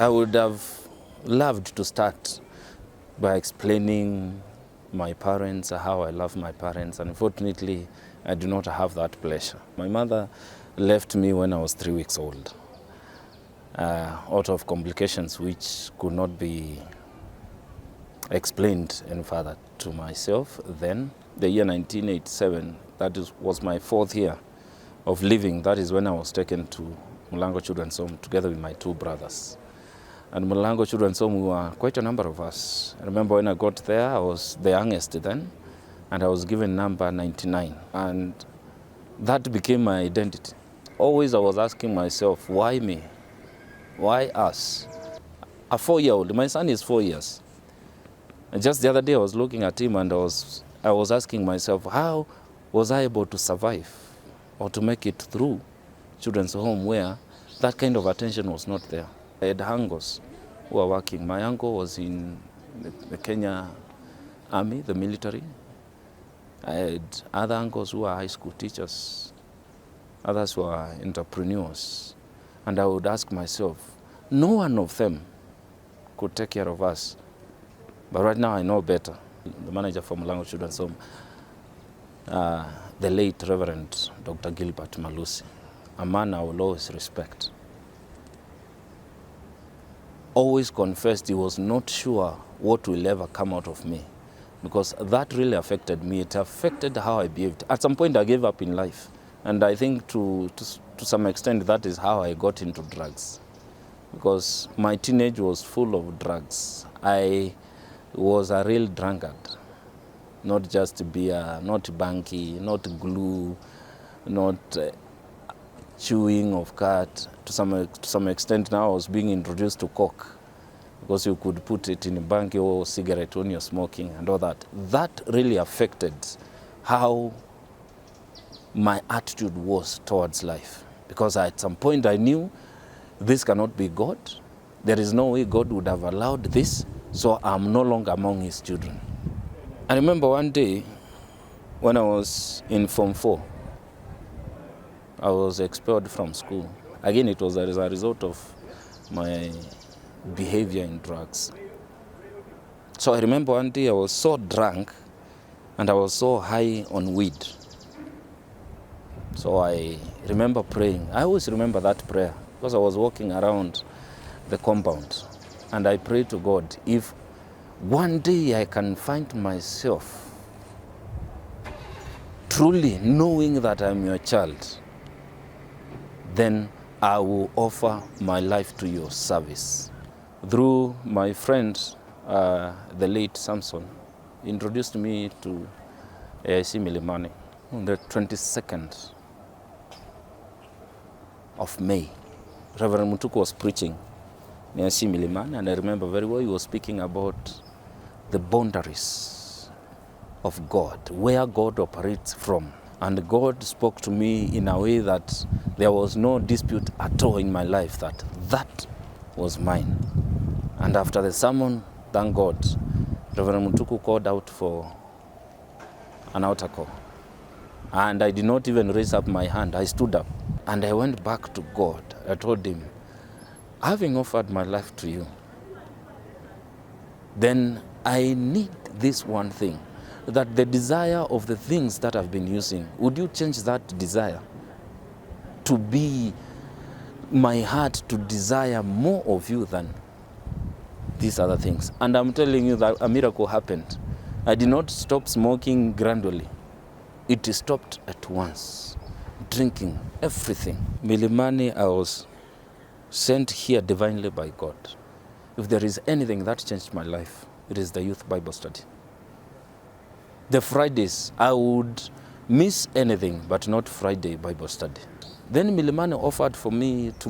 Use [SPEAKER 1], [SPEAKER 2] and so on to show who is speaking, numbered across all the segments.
[SPEAKER 1] I would have loved to start by explaining my parents, how I love my parents. Unfortunately, I do not have that pleasure. My mother left me when I was 3 weeks old, out of complications which could not be explained any further to myself. Then, the year 1987, was my 4th year of living. That is when I was taken to Mulango Children's Home together with my 2 brothers. And Mulango Children's Home, we were quite a number of us. I remember when I got there, I was the youngest then, and I was given number 99. And that became my identity. Always I was asking myself, why me? Why us? A 4-year-old, my son is 4 years. And just the other day I was looking at him and I was asking myself, how was I able to survive or to make it through children's home where that kind of attention was not there? I had uncles who were working. My uncle was in the Kenya Army, the military. I had other uncles who were high school teachers. Others were entrepreneurs. And I would ask myself, no one of them could take care of us. But right now I know better. The manager for Mulango Children's Home, the late Reverend Dr. Gilbert Malusi, a man I will always respect, always confessed he was not sure what will ever come out of me, because that really affected me. It affected how I behaved. At some point I gave up in life, and I think to some extent that is how I got into drugs, because my teenage was full of drugs. I was a real drunkard, not just beer, not banky, not glue, not chewing of cat. To some extent now I was being introduced to coke, because you could put it in a banky or cigarette when you're smoking and all that. That really affected how my attitude was towards life, because at some point I knew this cannot be God. There is no way God would have allowed this, so I'm no longer among his children. I remember one day when I was in Form 4, I was expelled from school. Again, it was as a result of my behavior in drugs. So I remember one day I was so drunk and I was so high on weed. So I remember praying. I always remember that prayer because I was walking around the compound and I prayed to God, if one day I can find myself truly knowing that I'm your child, then I will offer my life to your service. Through my friend, the late Samson, introduced me to AIC Milimani on the 22nd of May. Reverend Nguthu was preaching near Milimani, and I remember very well he was speaking about the boundaries of God, where God operates from. And God spoke to me in a way that there was no dispute at all in my life that was mine. And after the sermon, thank God, Reverend Nguthu called out for an altar call. And I did not even raise up my hand. I stood up and I went back to God. I told him, having offered my life to you, then I need this one thing, that the desire of the things that I've been using, would you change that desire to be my heart to desire more of you than these other things? And I'm telling you that a miracle happened. I did not stop smoking gradually. It stopped at once. Drinking, everything. Milimani, I was sent here divinely by God. If there is anything that changed my life, it is the youth Bible study. The Fridays, I would miss anything but not Friday Bible study. Then Milimani offered to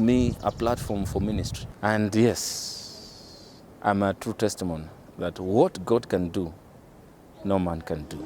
[SPEAKER 1] me a platform for ministry. And yes, I'm a true testimony that what God can do, no man can do.